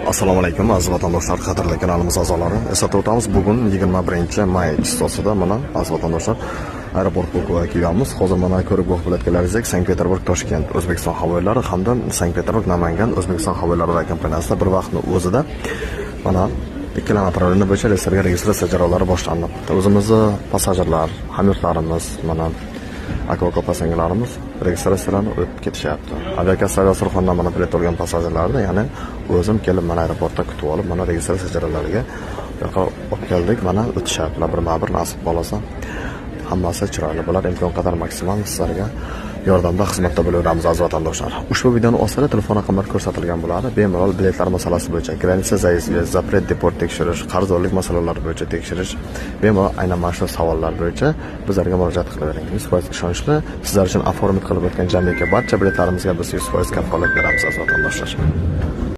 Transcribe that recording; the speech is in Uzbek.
Assalomu alaykum aziz vatandoshlar, qadrli kanalimiz a'zolari. Eslatib o'tamiz, bugun 21-may chistosida mana aziz vatandoshlar aeroport blokiga kelganmiz. Hozir mana ko'rib bo'layotganlaringizdek Sankt-Peterburg Toshkent O'zbekiston havo yo'llari hamda Sankt-Peterburg Namangan O'zbekiston havo yo'llari kompaniyasida bir vaqtning o'zida mana ikkalama parolini bo'yicha reyslarga registratsiya jarayonlari boshlandi. O'zimizni passajirlar, hamyurtlarimiz mana aka-uka opa-singillarimiz registratsiyalarni o'tib ketishyapti. Aviakassa Surxondan mana bilet olgan passajirlarni, ya'ni o'zim kelib mana aeroportda kutib olib, mana registratsiya jarayonlariga yo'qqa olib keldik, mana o'tishyaptilar. Bir nasib bo'lsa, hammasi chiroyli bo'lar, imkon qadar maksimal sizlarga yordamda xizmatda bo'laveramiz aziz vatandoshlar. Ushbu videoni ostida telefon raqamlari ko'rsatilgan bo'ladi. Bemalol biletlar masalasi bo'yicha, granitsa zaizga, zapret deport tekshirish, qarzdorlik masalalari bo'yicha tekshirish, bemalol aynan mana shu savollar bo'yicha bizlarga murojaat qilavering. 100% ishonchli, sizlar uchun oformit qilib o'tgan jamiki barcha biletlarimizga biz 100% kafolat beramiz aziz vatandoshlar.